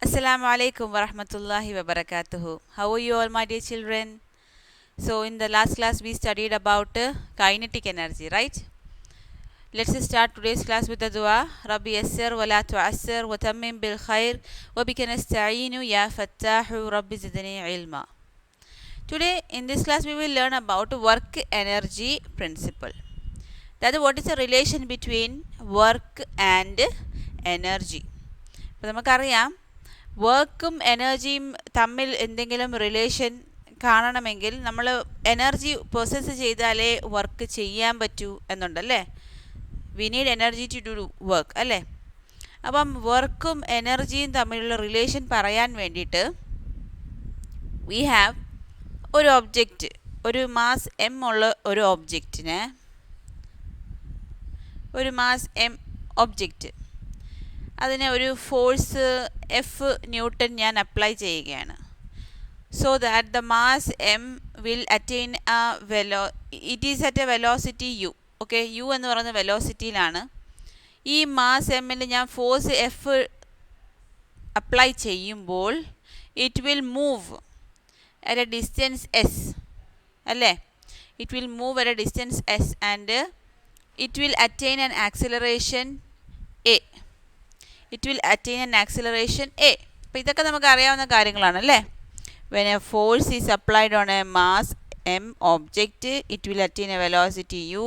Assalamu alaikum wa rahmatullahi wa barakatuhu. How are you all, my dear children? So, in the last class, we studied about kinetic energy, right? Let's start today's class with the dua. Rabbi yassir wa la tu'assir wa tammim bil khair wa bika nasta'inu ya fattahu rabbi zidni ilma. Today, in this class, we will learn about work energy principle. That is, what is the relation between work and energy? അപ്പോൾ നമുക്കറിയാം വർക്കും എനർജിയും തമ്മിൽ എന്തെങ്കിലും relation കാണണമെങ്കിൽ നമ്മൾ energy process ചെയ്താലേ work ചെയ്യാൻ പറ്റൂ എന്നുണ്ടല്ലേ. We need energy to do work അല്ലേ. അപ്പം വർക്കും എനർജിയും തമ്മിലുള്ള റിലേഷൻ പറയാൻ വേണ്ടിയിട്ട് വി ഹാവ് ഒരു ഒബ്ജക്റ്റ്, ഒരു മാസ് എം ഉള്ള ഒരു ഒബ്ജക്റ്റിന്, ഒരു മാസ് എം ഒബ്ജക്റ്റ്, അതിന് ഒരു ഫോഴ്സ് എഫ് ന്യൂട്ടൺ ഞാൻ അപ്ലൈ ചെയ്യുകയാണ്. So that the mass M will attain it is at a velocity U. Okay, U എന്ന് പറയുന്ന വെലോസിറ്റിയിലാണ്. ഈ മാസ് എമ്മിൽ ഞാൻ ഫോഴ്സ് എഫ് അപ്ലൈ ചെയ്യുമ്പോൾ it will move at a distance S അല്ലേ. It will move at a distance S and it will attain an acceleration A. It will attain an acceleration A. അപ്പോൾ ഇതൊക്കെ നമുക്ക് അറിയാവുന്ന കാര്യങ്ങളാണ് അല്ലേ. When a force is applied on a mass M object it will attain a velocity U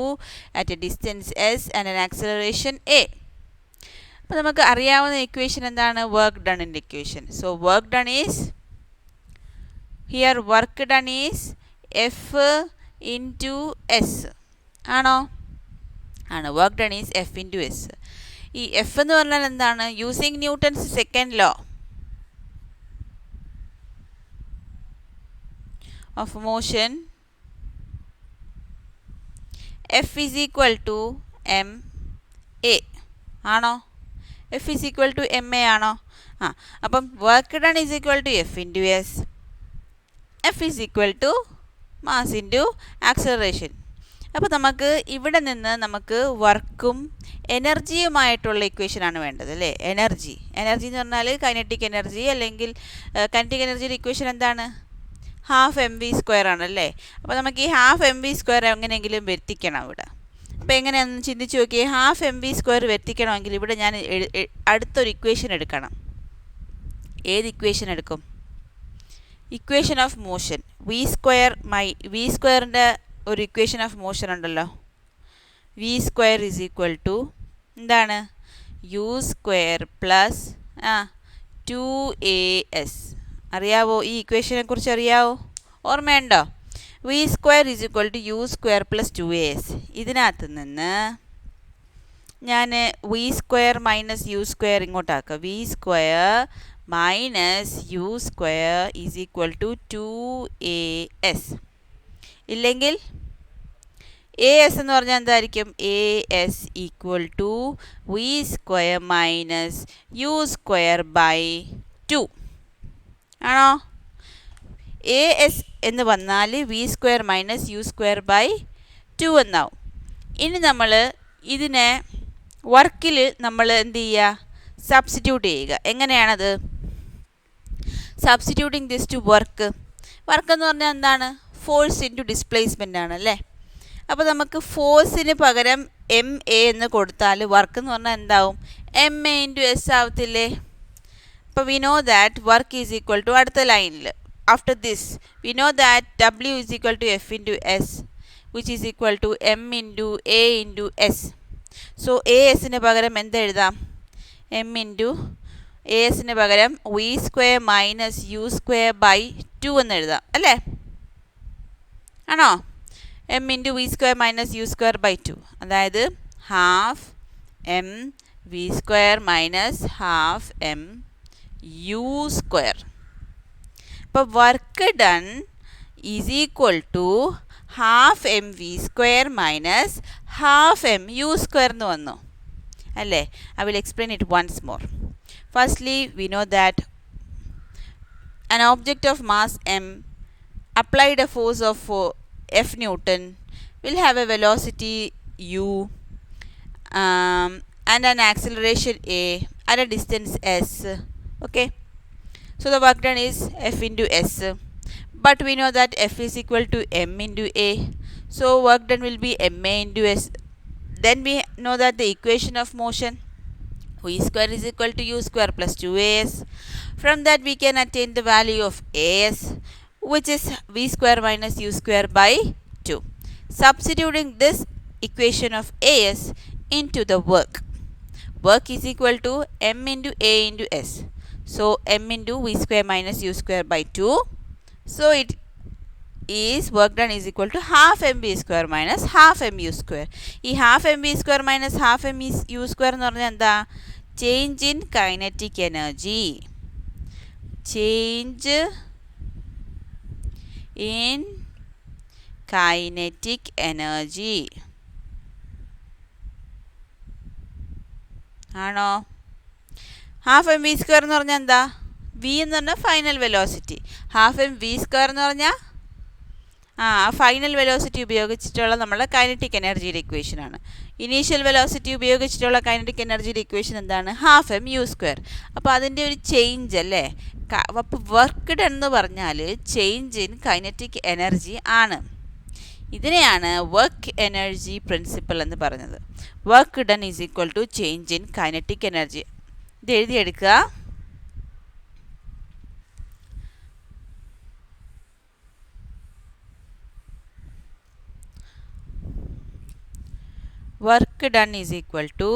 at a distance S and an acceleration A. അപ്പോൾ നമുക്ക് അറിയാവുന്ന equation എന്താണ്? വർക്ക് ഡണിൻ്റെ equation. So work done is here, work done is F into S ആണോ? ആണ്. Work done is F into S. ഈ F എന്ന് പറഞ്ഞാൽ എന്താണ്? Using Newton's second law of motion, F is equal to M A ആണോ? F is equal to M A ആണോ? അപ്പം work done is equal to F into S, F is equal to mass into acceleration. അപ്പോൾ നമുക്ക് ഇവിടെ നിന്ന് നമുക്ക് വർക്കും എനർജിയുമായിട്ടുള്ള ഇക്വേഷനാണ് വേണ്ടത് അല്ലേ. എനർജി എന്ന് പറഞ്ഞാൽ കൈനറ്റിക് എനർജി, അല്ലെങ്കിൽ കൈനറ്റിക് എനർജിയുടെ ഇക്വേഷൻ എന്താണ്? ഹാഫ് എം വി സ്ക്വയർ ആണല്ലേ. അപ്പോൾ നമുക്ക് ഈ ഹാഫ് എം വി സ്ക്വയർ എങ്ങനെയെങ്കിലും വരുത്തിക്കണം ഇവിടെ. അപ്പോൾ എങ്ങനെയാണെന്ന് ചിന്തിച്ച് നോക്കിയേ. ഹാഫ് എം വി സ്ക്വയർ വരുത്തിക്കണമെങ്കിൽ ഇവിടെ ഞാൻ അടുത്തൊരു ഇക്വേഷൻ എടുക്കണം. ഏത് ഇക്വേഷൻ എടുക്കും? ഇക്വേഷൻ ഓഫ് മോഷൻ വി സ്ക്വയറിൻ്റെ ഒരു ഇക്വേഷൻ ഓഫ് മോഷൻ ഉണ്ടല്ലോ. V square is equal to എന്താണ്? U square plus 2as. അറിയാവോ? ഈ ഇക്വേഷനെ കുറിച്ച് അറിയാവോ? ഓർമ്മയുണ്ടോ? V square is equal to U square plus 2as. ഇതിനകത്ത് നിന്ന് ഞാൻ V square minus U square ഇങ്ങോട്ടാക്കുക. V square minus U square is equal to 2as. ഇല്ലെങ്കിൽ എ എസ് എന്ന് പറഞ്ഞാൽ എന്തായിരിക്കും? A S equal to V square minus U square by 2 ആണോ? A S എന്ന് വന്നാൽ V square minus U square by 2 എന്നാവും. ഇനി നമ്മൾ ഇതിനെ വർക്കിൽ നമ്മൾ എന്ത് ചെയ്യുക? സബ്സ്റ്റിറ്റ്യൂട്ട് ചെയ്യുക. എങ്ങനെയാണത്? സബ്സ്റ്റിറ്റ്യൂട്ടിങ് ദിസ് ടു വർക്ക് എന്ന് പറഞ്ഞാൽ എന്താണ്? ഫോഴ്സ് ഇൻറ്റു ഡിസ്പ്ലേസ്മെൻ്റ് ആണ് അല്ലേ. അപ്പോൾ നമുക്ക് ഫോഴ്സിന് പകരം എം എ എന്ന് കൊടുത്താൽ വർക്ക് എന്ന് പറഞ്ഞാൽ എന്താവും? എം എ ഇൻറ്റു എസ് ആവത്തില്ലേ. അപ്പോൾ we know that work is equal to, അടുത്ത ലൈനിൽ after this we know that W is equal to F into S which is equal to M into A into S. So A എസിന് പകരം എന്തെഴുതാം? M into A എസിന് പകരം V square minus U square by 2 എന്ന് എഴുതാം അല്ലേ. ആണോ? M into V square minus U square by 2, അതായത് half M V square minus half M U square. അപ്പോൾ work done is equal to half M V square minus half M U square എന്ന് വന്നു അല്ലേ. I will explain it once more. Firstly we know that an object of mass m applied a force of F Newton will have a velocity u and an acceleration a at a distance s. Okay, So the work done is F into S. But we know that F is equal to M into A. So work done will be MA into S. Then we know that the equation of motion V square is equal to U square plus 2AS. From that we can attain the value of AS, which is V square minus U square by 2. Substituting this equation of AS into the work is equal to M into A into S. So M into V square minus U square by 2. So it is work done is equal to half mv square minus half mu square. ഈ half M V square minus half M U square എന്ന് പറഞ്ഞാൽ എന്താ? Change in kinetic energy. Change in kinetic energy ആണോ? Half M V square എന്ന് പറഞ്ഞാൽ എന്താ? V എന്ന് പറഞ്ഞാൽ final velocity. Half M V square എന്ന് പറഞ്ഞാൽ ഫൈനൽ വെലോസിറ്റി ഉപയോഗിച്ചിട്ടുള്ള നമ്മുടെ കൈനറ്റിക് എനർജിയുടെ ഇക്വേഷനാണ്. ഇനീഷ്യൽ വെലോസിറ്റി ഉപയോഗിച്ചിട്ടുള്ള കൈനറ്റിക് എനർജിയുടെ ഇക്വേഷൻ എന്താണ്? Half M U square. അപ്പോൾ അതിൻ്റെ ഒരു ചേഞ്ച് അല്ലേ? അപ്പോൾ വർക്ക് ഡൺ എന്ന് പറഞ്ഞാൽ ചേഞ്ച് ഇൻ കൈനറ്റിക് എനർജി ആണ്. ഇതിനെയാണ് വർക്ക് എനർജി പ്രിൻസിപ്പിൾ എന്ന് പറയുന്നത്. Work done is equal to change in kinetic energy. ഇത് എഴുതിയെടുക്കുക. Work done is equal to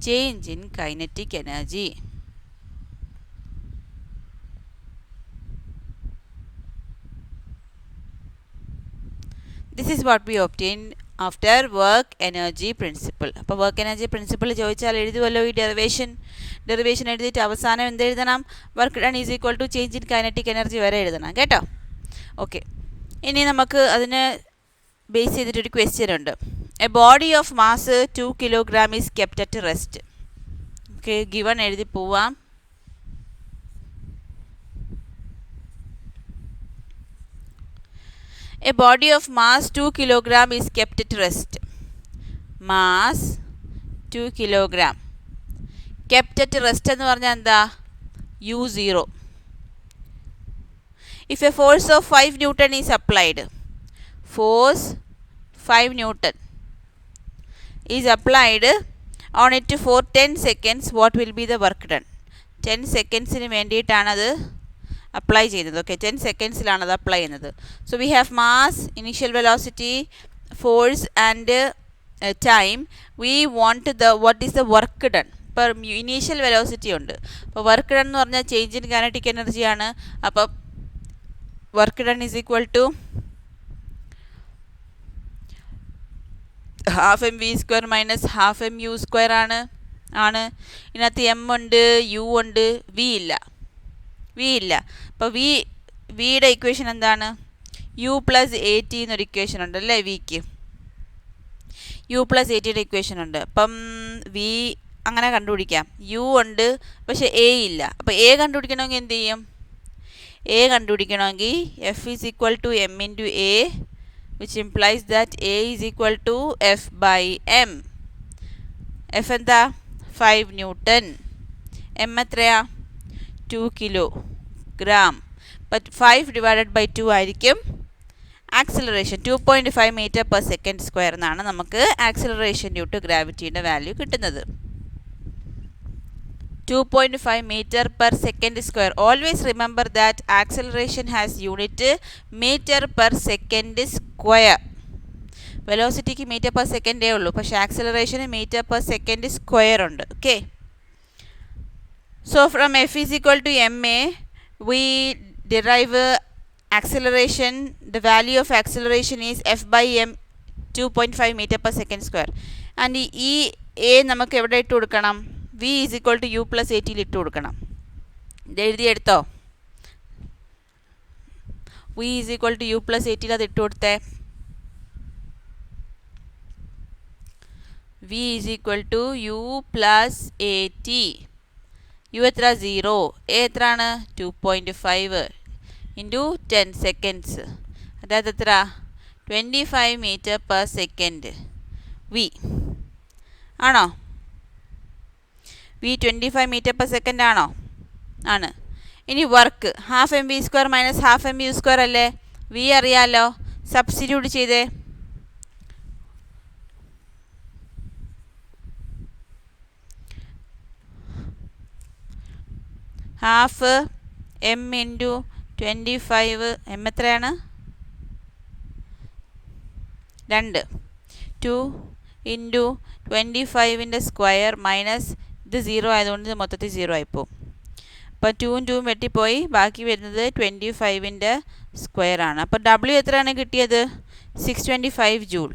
change in kinetic energy. This is what we obtained after work energy principle. അപ്പോൾ work energy principle ചോദിച്ചാൽ എഴുതുമല്ലോ ഈ derivation എഴുതിയിട്ട് അവസാനം എന്ത് എഴുതണം? Work done is equal to change in kinetic energy വരെ എഴുതണം കേട്ടോ. ഓക്കെ, ഇനി നമുക്ക് അതിന് ബേസ് ചെയ്തിട്ടൊരു ക്വസ്റ്റ്യൻ ഉണ്ട്. A body of mass 2 kilogram is kept at rest. Okay, given എഴുതി പോവാം. A body of mass 2 kilogram is kept at rest. Mass 2 kilogram kept at rest എന്ന് പറഞ്ഞാൽ എന്താ? U0. If A force of 5 newton is applied, force 5 Newton is applied on it for 10 seconds, what will be the work done? 10 സെക്കൻഡ്സിന് വേണ്ടിയിട്ടാണ് അത് apply ചെയ്യുന്നത്. Okay, 10 സെക്കൻഡ്സിലാണ് അത് apply ചെയ്യുന്നത്. So we have mass, initial velocity, force and time. We want what is the work done. ഇപ്പോൾ initial velocity ഉണ്ട്. അപ്പോൾ work done എന്ന് പറഞ്ഞാൽ ചേഞ്ച് ഇൻ കൈനറ്റിക് എനർജിയാണ്. അപ്പോൾ work done is equal to half M V square minus half M U square ആണ്. ഇതിനകത്ത് M ഉണ്ട്, യു ഉണ്ട്, വി ഇല്ല. അപ്പോൾ വിയുടെ ഇക്വേഷൻ എന്താണ്? യു പ്ലസ് എ ടി എന്നൊരു ഇക്വേഷൻ ഉണ്ട് അല്ലേ വിക്ക്. യു പ്ലസ് എ ടിയുടെ ഇക്വേഷൻ ഉണ്ട്. അപ്പം വി അങ്ങനെ കണ്ടുപിടിക്കാം. യു ഉണ്ട് പക്ഷേ എ ഇല്ല. അപ്പോൾ എ കണ്ടുപിടിക്കണമെങ്കിൽ എന്ത് ചെയ്യും? എ കണ്ടുപിടിക്കണമെങ്കിൽ F is equal to M into A, which implies that A is equal to F by M. F എന്താ? 5 ന്യൂട്ടൺ. M എത്രയാ? 2 കിലോഗ്രാം. ബട്ട് 5 ഡിവൈഡഡ് ബൈ 2 ആയിരിക്കും acceleration. 2.5 metre per second square എന്നാണ് നമുക്ക് acceleration due to ഗ്രാവിറ്റിയുടെ value കിട്ടുന്നത്. 2.5 meter per second square. Always remember that acceleration has unit meter per second square. വെലോസിറ്റിക്ക് metre per സെക്കൻഡേ ഉള്ളൂ, പക്ഷേ ആക്സിലറേഷന് മീറ്റർ പെർ സെക്കൻഡ് സ്ക്വയർ ഉണ്ട്. Okay, so from F is equal to M A we derive acceleration. The value of acceleration is F by M 2.5 metre per second square. And ഈ A നമുക്ക് എവിടെ ഇട്ട് കൊടുക്കണം? V is equal to U plus A ടിയിൽ ഇട്ട് കൊടുക്കണം. ഇത് എഴുതിയെടുത്തോ? V is equal to U plus A ടിയിൽ അത് ഇട്ട് കൊടുത്തേ. V is equal to U plus A T. U എത്ര? 0. എ എത്രയാണ്? 2.5 ഇൻറ്റു 10 സെക്കൻഡ്സ്, അതായത് എത്ര? 25 മീറ്റർ പെർ സെക്കൻഡ് വി ആണോ? വി 25 മീറ്റർ പെർ സെക്കൻഡ് ആണോ? ആണ്. ഇനി work half M V square minus half M U square അല്ലേ? വി അറിയാലോ, സബ്സ്റ്റിറ്റ്യൂട്ട് ചെയ്തേ. ഹാഫ് എം ഇൻറ്റു 25 എം എത്രയാണ്? 2. 2 ഇൻറ്റു 25ൻ്റെ സ്ക്വയർ മൈനസ് ഇത് 0 ആയതുകൊണ്ട് ഇത് മൊത്തത്തിൽ 0 ആയിപ്പോവും. അപ്പോൾ 2ഉം 2ഉം വെട്ടിപ്പോയി, ബാക്കി വരുന്നത് 25ൻ്റെ സ്ക്വയർ ആണ്. അപ്പോൾ W എത്രയാണ് കിട്ടിയത്? 625 joule.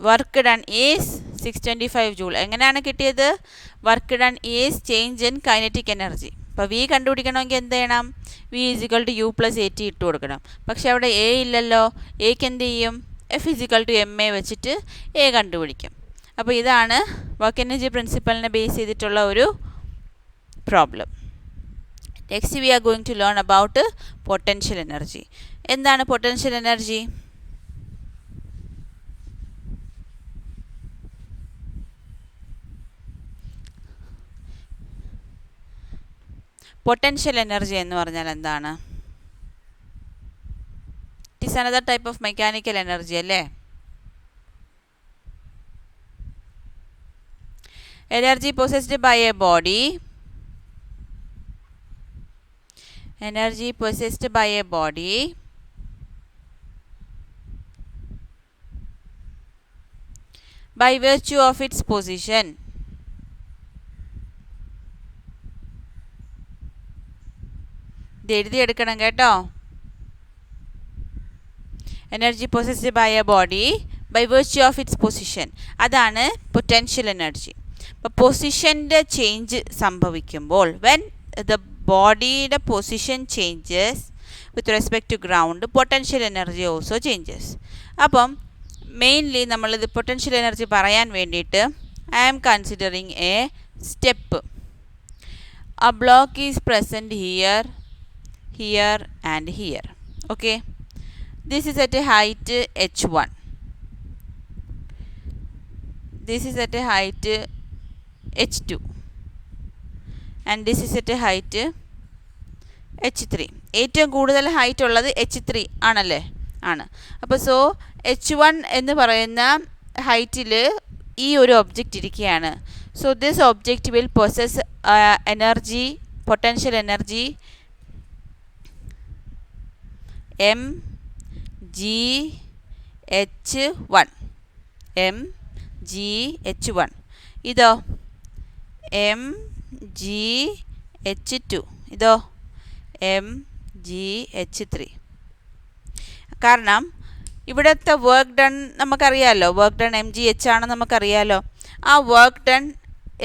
Work done is 625 joule. എങ്ങനെയാണ് കിട്ടിയത്? Work done is change in kinetic energy. അപ്പോൾ വി കണ്ടുപിടിക്കണമെങ്കിൽ എന്ത് ചെയ്യണം? V is equal to U plus A T ഇട്ട് കൊടുക്കണം. പക്ഷെ അവിടെ എ ഇല്ലല്ലോ. എക്ക് എന്ത് ചെയ്യും? F is equal to M A വെച്ചിട്ട് എ കണ്ടുപിടിക്കും. അപ്പോൾ ഇതാണ് വർക്ക് എനർജി പ്രിൻസിപ്പലിനെ ബേസ് ചെയ്തിട്ടുള്ള ഒരു problem. Next we are going to learn about potential energy. എന്താണ് പൊട്ടൻഷ്യൽ എനർജി? പൊട്ടൻഷ്യൽ എനർജി എന്ന് പറഞ്ഞാൽ എന്താണ്? It is another type of mechanical energy അല്ലേ? Energy possessed by a body. Energy possessed by a body by virtue of its position. ഇത് എഴുതിയെടുക്കണം കേട്ടോ. Energy possessed by a body by virtue of its position. അതാണ് potential energy. അപ്പോൾ പൊസിഷൻ്റെ change സംഭവിക്കുമ്പോൾ when the ബോഡിയുടെ position changes with respect to ground, potential energy also changes. അപ്പം mainly നമ്മളിത് potential energy പറയാൻ വേണ്ടിയിട്ട് I am considering a step. A block is present here, here and here. Okay, this is at a height h1, this is at a height h2 and this is at a height h3. ഏറ്റവും കൂടുതൽ height ഉള്ളത് h3 ആണല്ലേ? ആണ്. അപ്പോൾ so h1 എന്ന് പറയുന്ന ഹൈറ്റിൽ ഈ ഒരു ഒബ്ജക്റ്റ് ഇരിക്കുകയാണ്. So this object will possess energy, potential energy mgh1, mgh1. ഇതോ mgh2, ഇതോ mgh3. കാരണം ഇവിടുത്തെ വർക്ക് ഡൺ നമുക്കറിയാമല്ലോ, വർക്ക് ഡൺ mgh ആണെന്ന് നമുക്കറിയാമല്ലോ. ആ വർക്ക് ഡൺ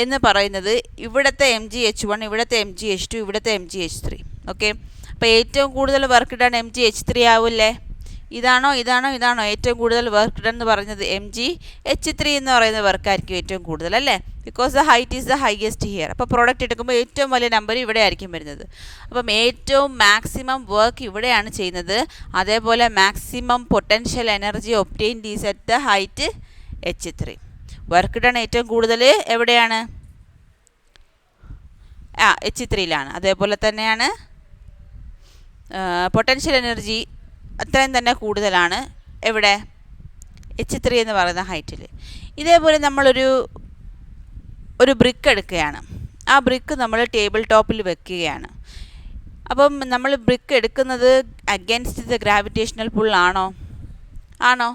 എന്ന് പറയുന്നത് ഇവിടുത്തെ mgh1, ഇവിടുത്തെ mgh2, ഇവിടുത്തെ mgh3. ഓക്കെ, അപ്പോൾ ഏറ്റവും കൂടുതൽ വർക്ക് ഡൺ mgh3 ആവില്ലേ? ഇതാണോ ഇതാണോ ഇതാണോ ഏറ്റവും കൂടുതൽ വർക്ക് ഡൺ എന്ന് പറയുന്നത്? mgh3 എന്ന് പറയുന്ന വർക്കായിരിക്കും ഏറ്റവും കൂടുതൽ അല്ലേ? Because the height is the highest here. അപ്പോൾ പ്രോഡക്റ്റ് എടുക്കുമ്പോൾ ഏറ്റവും വലിയ നമ്പർ ഇവിടെ ആയിരിക്കും വരുന്നത്. അപ്പം ഏറ്റവും മാക്സിമം വർക്ക് ഇവിടെയാണ് ചെയ്യുന്നത്. അതേപോലെ maximum potential energy obtained is at the height h3. Work done ഏറ്റവും കൂടുതൽ എവിടെയാണ്? h3യിലാണ്. അതേപോലെ തന്നെയാണ് പൊട്ടൻഷ്യൽ എനർജി അത്രയും തന്നെ കൂടുതലാണ് എവിടെ? h3 എന്ന് പറയുന്ന ഹൈറ്റിൽ. ഇതേപോലെ നമ്മളൊരു ബ്രിക്ക് എടുക്കുകയാണ്. ആ ബ്രിക്ക് നമ്മൾ ടേബിൾ ടോപ്പിൽ വെക്കുകയാണ്. അപ്പം നമ്മൾ ബ്രിക്ക് എടുക്കുന്നത് അഗെൻസ്റ്റ് ദ ഗ്രാവിറ്റേഷണൽ പുൾ ആണോ? ആണോ?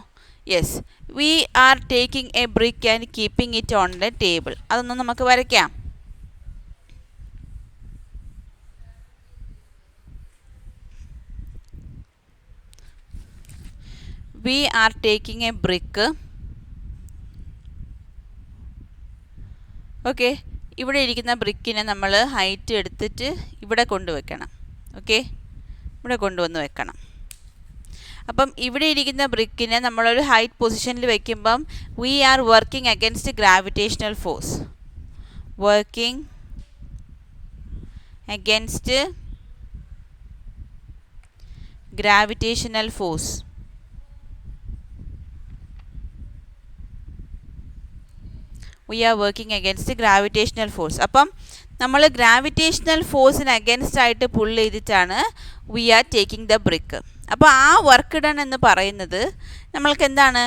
Yes. We are taking a brick and keeping it on the table. അതൊന്ന് നമുക്ക് വരയ്ക്കാം. We are taking a brick. Okay, ഇവിടെ ഇരിക്കുന്ന ബ്രിക്കിനെ നമ്മൾ ഹൈറ്റ് എടുത്തിട്ട് ഇവിടെ കൊണ്ടുവയ്ക്കണം. ഓക്കെ, ഇവിടെ കൊണ്ടുവന്ന് വെക്കണം. അപ്പം ഇവിടെ ഇരിക്കുന്ന ബ്രിക്കിനെ നമ്മളൊരു ഹൈറ്റ് പൊസിഷനിൽ വെക്കുമ്പം we are working against gravitational force. Working against gravitational force. We are working against gravitational force. അപ്പം നമ്മൾ ഗ്രാവിറ്റേഷണൽ ഫോഴ്സിന് അഗെൻസ്റ്റ് ആയിട്ട് പുൾ ചെയ്തിട്ടാണ് we are taking the brick. അപ്പോൾ ആ വർക്ക് ഡൺ എന്ന് പറയുന്നത് നമ്മൾക്ക് എന്താണ്,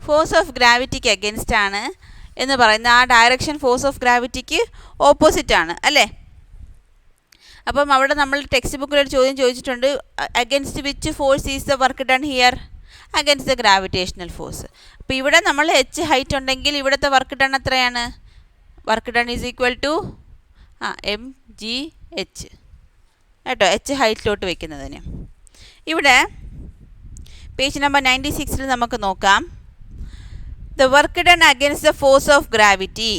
ഫോഴ്സ് ഓഫ് ഗ്രാവിറ്റിക്ക് അഗെൻസ്റ്റ് ആണ് എന്ന് പറയുന്ന ആ ഡയറക്ഷൻ ഫോഴ്സ് ഓഫ് ഗ്രാവിറ്റിക്ക് ഓപ്പോസിറ്റ് ആണ് അല്ലേ. അപ്പം അവിടെ നമ്മൾ ടെക്സ്റ്റ് ബുക്കിലൊരു ചോദ്യം ചോദിച്ചിട്ടുണ്ട്, against which force is the work done here, against the gravitational force. അപ്പോൾ ഇവിടെ നമ്മൾ എച്ച് ഹൈറ്റ് ഉണ്ടെങ്കിൽ ഇവിടുത്തെ വർക്ക് ഡൺ എത്രയാണ്, work done is equal to M G H കേട്ടോ, എച്ച് ഹൈറ്റിലോട്ട് വെക്കുന്നതിന്. ഇവിടെ പേജ് നമ്പർ 96 നമുക്ക് നോക്കാം. The work done against the force of gravity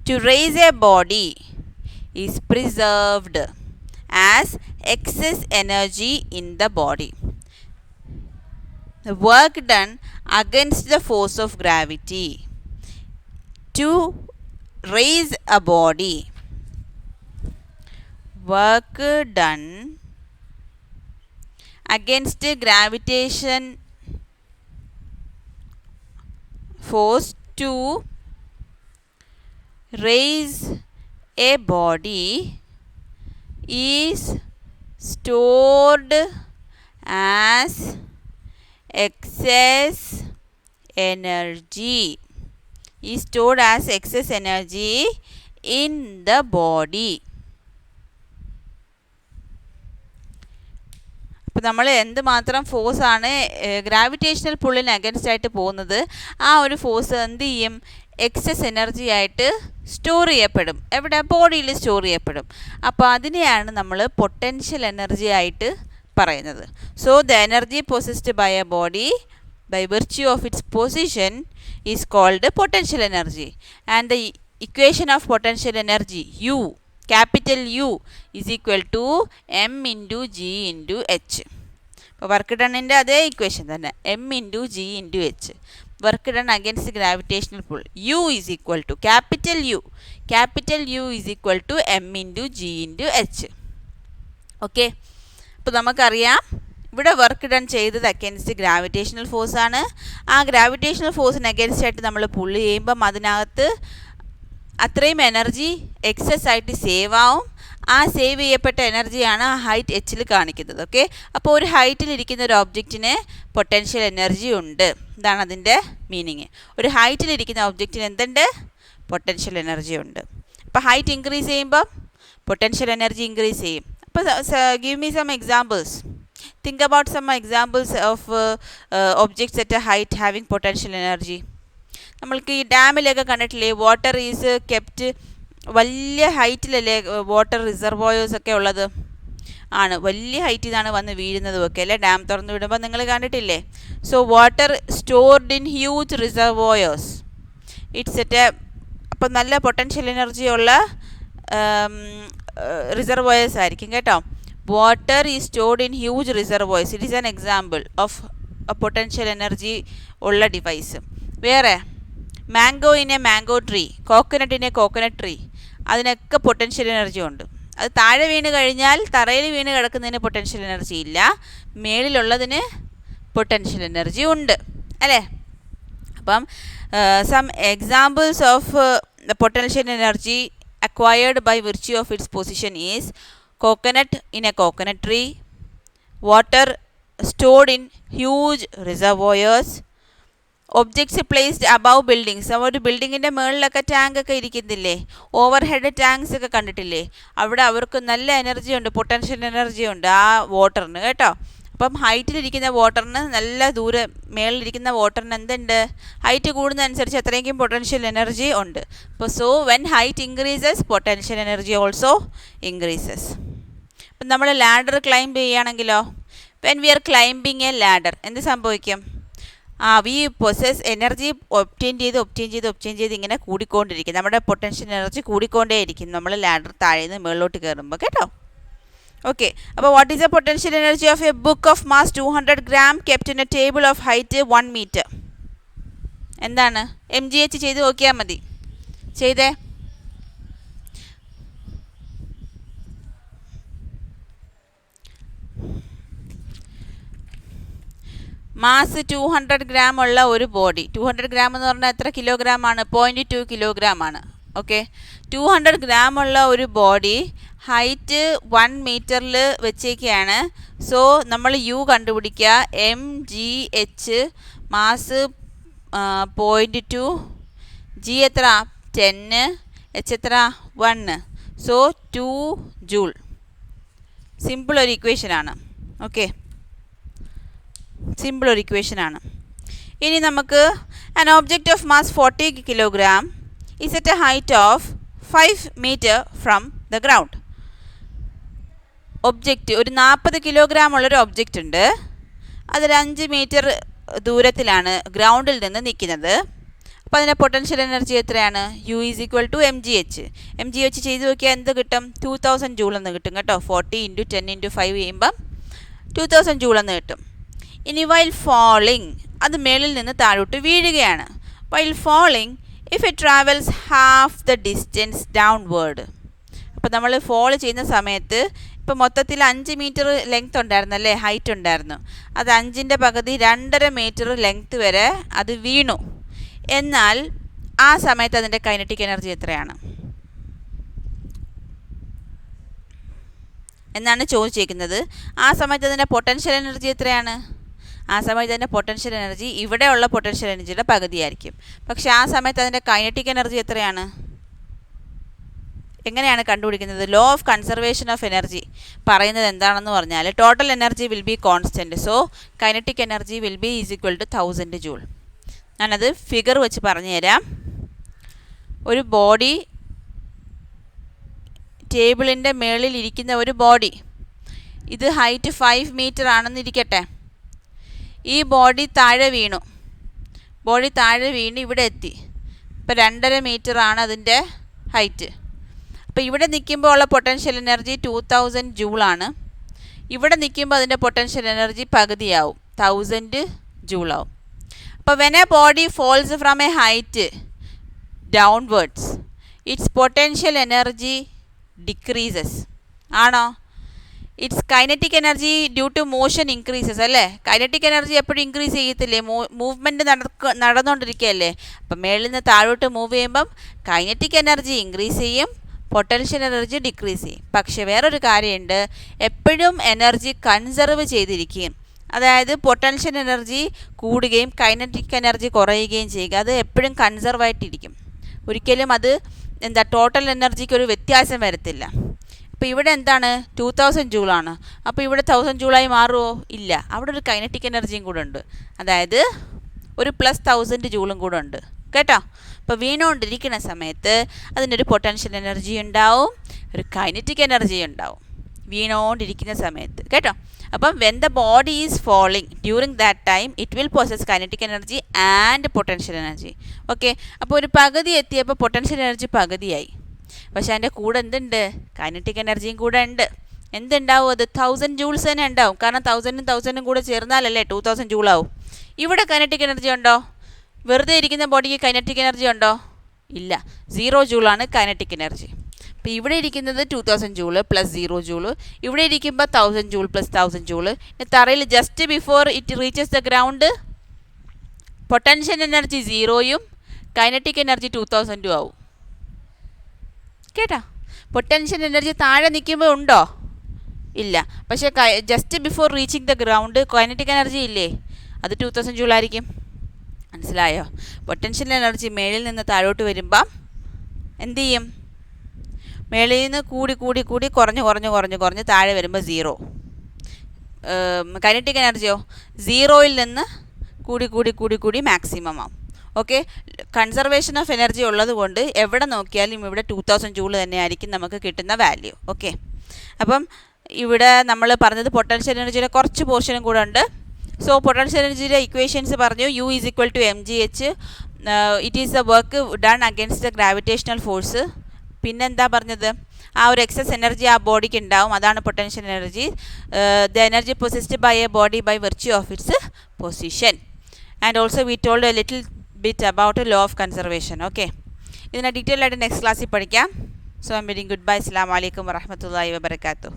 to raise a body is preserved as excess energy in the body. The work done against the force of gravity to raise a body, work done against gravitation force to raise a body is stored as excess energy, is stored as excess energy in the body. അപ്പോൾ നമ്മൾ എന്തുമാത്രം ഫോഴ്സാണ് gravitational പുള്ളിന് against ആയിട്ട് പോകുന്നത്, ആ ഒരു force എന്ത് ചെയ്യും, excess energy ആയിട്ട് സ്റ്റോർ ചെയ്യപ്പെടും. എവിടെ, ബോഡിയിൽ സ്റ്റോർ ചെയ്യപ്പെടും. അപ്പോൾ അതിനെയാണ് നമ്മൾ പൊട്ടൻഷ്യൽ എനർജി ആയിട്ട് പറയുന്നത്. So the energy possessed by a body by virtue of its position is called potential energy. And the equation of potential energy U, capital U is equal to m into g into h. അപ്പോൾ work ഡണ്ണിൻ്റെ അതേ equation തന്നെ, m into g into h. Work done against gravitational pull, U is equal to capital U is equal to m into g into h. Okay, അപ്പോൾ നമുക്കറിയാം ഇവിടെ work done ചെയ്തത് against gravitational ഫോഴ്സാണ്. ആ gravitational ഫോഴ്സിന് against ആയിട്ട് നമ്മൾ പുള്ള് ചെയ്യുമ്പം അതിനകത്ത് അത്രയും എനർജി എക്സസ് ആയിട്ട് സേവ് ആവും. ആ സേവ് ചെയ്യപ്പെട്ട എനർജിയാണ് ആ ഹൈറ്റ് എച്ചിൽ കാണിക്കുന്നത്. ഓക്കെ, അപ്പോൾ ഒരു ഹൈറ്റിലിരിക്കുന്ന ഒരു ഒബ്ജക്റ്റിന് പൊട്ടൻഷ്യൽ എനർജി ഉണ്ട്, ഇതാണ് അതിൻ്റെ മീനിങ്. ഒരു ഹൈറ്റിലിരിക്കുന്ന ഒബ്ജക്റ്റിന് എന്തുണ്ട്, പൊട്ടൻഷ്യൽ എനർജി ഉണ്ട്. അപ്പോൾ ഹൈറ്റ് ഇൻക്രീസ് ചെയ്യുമ്പോൾ പൊട്ടൻഷ്യൽ എനർജി ഇൻക്രീസ് ചെയ്യും. അപ്പോൾ give me some examples, think about some examples of objects at a height having potential energy. നമ്മൾക്ക് ഈ ഡാമിലൊക്കെ കണ്ടിട്ടില്ലേ, വാട്ടർ ഈസ് കെപ്റ്റ്, വലിയ ഹൈറ്റിലല്ലേ വാട്ടർ റിസർവോയേഴ്സ് ഒക്കെ ഉള്ളത്, ആണ് വലിയ ഹൈറ്റിൽ നിന്നാണ് വന്ന് വീഴുന്നതും ഒക്കെ അല്ലേ, ഡാം തുറന്ന് വിടുമ്പോൾ നിങ്ങൾ കണ്ടിട്ടില്ലേ. So water stored in huge reservoirs, it's എറ്റ്, അപ്പം നല്ല പൊട്ടൻഷ്യൽ എനർജി ഉള്ള റിസർവോയേഴ്സ് ആയിരിക്കും കേട്ടോ. Water is stored in huge reservoirs, it is an example of potential energy ഉള്ള ഡിവൈസ്. വേറെ mango in a mango tree, coconut in a coconut tree, അതിനൊക്കെ potential energy ഉണ്ട്. അത് താഴെ വീണ് കഴിഞ്ഞാൽ തറയിൽ വീണ് കിടക്കുന്നതിന് പൊട്ടൻഷ്യൽ എനർജി ഇല്ല, മേളിലുള്ളതിന് പൊട്ടൻഷ്യൽ എനർജി ഉണ്ട് അല്ലേ. അപ്പം some examples of the potential energy acquired by virtue of its position is coconut in a coconut tree, water stored in huge reservoirs, objects placed above buildings. ഒരു ബിൽഡിങ്ങിൻ്റെ മുകളിലൊക്കെ ടാങ്കൊക്കെ ഇരിക്കുന്നില്ലേ, over head tanks ഒക്കെ കണ്ടിട്ടില്ലേ, അവിടെ അവർക്ക് നല്ല എനർജി ഉണ്ട്, potential energy ഉണ്ട് ആ വാട്ടറിന് കേട്ടോ. അപ്പം ഹൈറ്റിലിരിക്കുന്ന വാട്ടറിന് നല്ല ദൂരെ, മേളിലിരിക്കുന്ന വാട്ടറിന് എന്തുണ്ട്, ഹൈറ്റ് കൂടുന്നതനുസരിച്ച് അത്രയെങ്കിലും പൊട്ടൻഷ്യൽ എനർജി ഉണ്ട്. അപ്പോൾ so when height increases potential energy also increases. അപ്പം നമ്മൾ ലാഡർ ക്ലൈംബ് ചെയ്യുകയാണെങ്കിലോ, when we are climbing a ladder എന്ത് സംഭവിക്കും, വി പൊസസ് എനർജി ഒബ്റ്റെയിൻ ചെയ്ത് ഇങ്ങനെ കൂടിക്കൊണ്ടിരിക്കും, നമ്മുടെ പൊട്ടൻഷ്യൽ എനർജി കൂടിക്കൊണ്ടേയിരിക്കും നമ്മൾ ലാഡർ താഴെ നിന്ന് മുകളിലോട്ട് കയറുമ്പോൾ കേട്ടോ. ഓക്കെ, അപ്പോൾ what is the potential energy of A book of mass 200 gram kept in A table of height 1 meter? എന്താണ്, MGH ചെയ്ത് നോക്കിയാൽ മതി, ചെയ്തേ. മാസ് 200 ഗ്രാം ഉള്ള ഒരു ബോഡി, 200 ഗ്രാം എന്ന് പറഞ്ഞാൽ എത്ര കിലോഗ്രാം ആണ്? 0.2 കിലോഗ്രാം ആണ്. ഓക്കെ, 200 ഗ്രാം ഉള്ള ഒരു ബോഡി ഹൈറ്റ് 1 മീറ്ററിൽ വെച്ചേക്കാണ്. സോ നമ്മൾ യു കണ്ടുപിടിക്കുക. mgh മാസ് 0.2, ജി എത്ര? 10, എച്ച് എത്ര? 1. So 2 joule. സിമ്പിൾ ഒരു ഇക്വേഷനാണ്. ഓക്കെ, സിമ്പിൾ ഒരു ഇക്വേഷനാണ്. ഇനി നമുക്ക് an object of mass 40 kilogram is at a height of 5 meter from the ground. Object ഒരു 40 കിലോഗ്രാം ഉള്ളൊരു ഒബ്ജക്റ്റ് ഉണ്ട്. അതൊരു 5 മീറ്റർ ദൂരത്തിലാണ് ഗ്രൗണ്ടിൽ നിന്ന് നിൽക്കുന്നത്. അപ്പോൾ അതിൻ്റെ പൊട്ടൻഷ്യൽ എനർജി എത്രയാണ്? U is equal to M G H. M G H ചെയ്ത് നോക്കിയാൽ എന്ത് കിട്ടും? 2000 ജൂൾ എന്ന് കിട്ടും കേട്ടോ. 40 × 10 × 5 ചെയ്യുമ്പം 2000 ജൂൾ എന്ന് കിട്ടും. ഇനി വൈൽ ഫോളിങ്, അത് മേളിൽ നിന്ന് താഴോട്ട് വീഴുകയാണ്. While falling if it travels half the distance downward. അപ്പോൾ നമ്മൾ ഫോൾ ചെയ്യുന്ന സമയത്ത് ഇപ്പോൾ മൊത്തത്തിൽ 5 മീറ്റർ ലെങ്ത് ഉണ്ടായിരുന്നു അല്ലേ, ഹൈറ്റ് ഉണ്ടായിരുന്നു. അത് 5ൻ്റെ പകുതി 2.5 മീറ്റർ ലെങ്ത് വരെ അത് വീണു. എന്നാൽ ആ സമയത്ത് അതിൻ്റെ കൈനറ്റിക് എനർജി എത്രയാണ് എന്നാണ് ചോദിച്ചേക്കുന്നത്. ആ സമയത്ത് അതിൻ്റെ പൊട്ടൻഷ്യൽ എനർജി എത്രയാണ്? ആ സമയത്ത് അതിൻ്റെ പൊട്ടൻഷ്യൽ എനർജി ഇവിടെയുള്ള പൊട്ടൻഷ്യൽ എനർജിയുടെ പകുതിയായിരിക്കും. പക്ഷേ ആ സമയത്ത് അതിൻ്റെ കൈനറ്റിക് എനർജി എത്രയാണ്? എങ്ങനെയാണ് കണ്ടുപിടിക്കുന്നത്? Law of conservation of energy പറയുന്നത് എന്താണെന്ന് പറഞ്ഞാൽ total energy will be constant. So kinetic energy will be is equal to 1000 joule. ഞാനത് ഫിഗർ വെച്ച് പറഞ്ഞു തരാം. ഒരു ബോഡി, ടേബിളിൻ്റെ മേളിൽ ഇരിക്കുന്ന ഒരു ബോഡി, ഇത് ഹൈറ്റ് 5 മീറ്റർ ആണെന്നിരിക്കട്ടെ. ഈ ബോഡി താഴെ വീണു. ബോഡി താഴെ വീണ് ഇവിടെ എത്തി. ഇപ്പോൾ 2.5 മീറ്റർ ആണ് അതിൻ്റെ ഹൈറ്റ്. അപ്പോൾ ഇവിടെ നിൽക്കുമ്പോൾ ഉള്ള പൊട്ടൻഷ്യൽ എനർജി 2000 ജൂളാണ്. ഇവിടെ നിൽക്കുമ്പോൾ അതിൻ്റെ പൊട്ടൻഷ്യൽ എനർജി പകുതിയാവും, 1000 ജൂളാവും. അപ്പോൾ when a body falls from a height downwards its potential energy decreases. ആണോ? Its kinetic energy due to motion increases അല്ലേ. കൈനറ്റിക് എനർജി എപ്പോഴും ഇൻക്രീസ് ചെയ്യത്തില്ലേ? മൂവ്മെൻറ്റ് നടന്നുകൊണ്ടിരിക്കുകയല്ലേ. അപ്പം മേളിൽ നിന്ന് താഴോട്ട് മൂവ് ചെയ്യുമ്പം കൈനറ്റിക് എനർജി ഇൻക്രീസ് ചെയ്യും, പൊട്ടൻഷ്യൽ എനർജി ഡിക്രീസ് ചെയ്യും. പക്ഷേ വേറൊരു കാര്യമുണ്ട്, എപ്പോഴും എനർജി കൺസർവ് ചെയ്തിരിക്കുകയും, അതായത് പൊട്ടൻഷ്യൽ എനർജി കൂടുകയും കൈനറ്റിക് എനർജി കുറയുകയും ചെയ്യുക. അത് എപ്പോഴും കൺസർവായിട്ടിരിക്കും. ഒരിക്കലും അത് ടോട്ടൽ എനർജിക്ക് ഒരു വ്യത്യാസം വരത്തില്ല. അപ്പോൾ ഇവിടെ എന്താണ്? 2000 ജൂളാണ്. അപ്പോൾ ഇവിടെ 1000 ജൂളായി മാറുമോ? ഇല്ല. അവിടെ ഒരു കൈനറ്റിക് എനർജിയും കൂടെ ഉണ്ട്, അതായത് ഒരു +1000 ജൂളും കൂടെ ഉണ്ട് കേട്ടോ. അപ്പോൾ വീണുകൊണ്ടിരിക്കുന്ന സമയത്ത് അതിനൊരു പൊട്ടൻഷ്യൽ എനർജി ഉണ്ടാവും, ഒരു കൈനറ്റിക് എനർജി ഉണ്ടാവും വീണുകൊണ്ടിരിക്കുന്ന സമയത്ത് കേട്ടോ. അപ്പം when the body is falling during that time it will poses kinetic energy and potential energy. Okay, അപ്പോൾ ഒരു പകുതി എത്തിയപ്പോൾ പൊട്ടൻഷ്യൽ എനർജി പകുതിയായി. പക്ഷേ അതിൻ്റെ കൂടെ എന്തുണ്ട്? കൈനറ്റിക് എനർജിയും കൂടെ ഉണ്ട്. എന്തുണ്ടാവും? അത് 1000 ജൂൾസ് തന്നെ ഉണ്ടാവും. കാരണം 1000ഉം 1000ഉം കൂടെ ചേർന്നാലല്ലേ 2000 ജൂളാവും. ഇവിടെ കൈനറ്റിക് എനർജി ഉണ്ടോ? വെറുതെ ഇരിക്കുന്ന ബോഡിക്ക് കൈനറ്റിക് എനർജി ഉണ്ടോ? ഇല്ല. 0 ജൂളാണ് കൈനറ്റിക് എനർജി. അപ്പോൾ ഇവിടെ ഇരിക്കുന്നത് 2000 ജൂള് പ്ലസ് 0 ജൂള്, ഇവിടെ ഇരിക്കുമ്പോൾ 1000 ജൂൾ പ്ലസ് 1000 ജൂള്. തറയിൽ just before it reaches the ground potential energy 0യും കൈനറ്റിക് എനർജി 2000ഉം ആവും കേട്ടോ. പൊട്ടൻഷ്യൽ എനർജി താഴെ നിൽക്കുമ്പോൾ ഉണ്ടോ? ഇല്ല. പക്ഷേ just before reaching the ground kinetic energy ഇല്ലേ, അത് 2000 ജൂളായിരിക്കും. മനസ്സിലായോ? പൊട്ടൻഷ്യൽ എനർജി മേളിൽ നിന്ന് താഴോട്ട് വരുമ്പം എന്ത് ചെയ്യും? മേളിൽ നിന്ന് കൂടി കൂടി കൂടി കുറഞ്ഞ് താഴെ വരുമ്പോൾ 0. കൈനറ്റിക് എനർജിയോ 0യിൽ നിന്ന് കൂടി കൂടി കൂടി കൂടി മാക്സിമം ആവും. ഓക്കെ, കൺസർവേഷൻ ഓഫ് എനർജി ഉള്ളത് കൊണ്ട് എവിടെ നോക്കിയാലും ഇവിടെ 2000 ജൂൾ തന്നെയായിരിക്കും നമുക്ക് കിട്ടുന്ന വാല്യൂ. ഓക്കെ, അപ്പം ഇവിടെ നമ്മൾ പറഞ്ഞത് പൊട്ടൻഷ്യൽ എനർജിയുടെ കുറച്ച് പോർഷനും കൂടെ ഉണ്ട്. സോ പൊട്ടൻഷ്യൽ എനർജിയുടെ ഇക്വേഷൻസ് പറഞ്ഞു. U is equal to mgh. It is the work done against the gravitational force. പിന്നെന്താ പറഞ്ഞത്? ആ ഒരു എക്സസ് എനർജി ആ ബോഡിക്ക് ഉണ്ടാവും, അതാണ് potential energy. The energy possessed by a body by virtue of its position. And also we told a little bit about law of conservation. Okay, ഇതിനെ detail ആയിട്ട് നെക്സ്റ്റ് ക്ലാസ്സിൽ പഠിക്കാം. So I am bidding good bye. അസ്സലാമു അലൈക്കും വറഹ്മത്തുള്ളാഹി വബറകാതുഹു.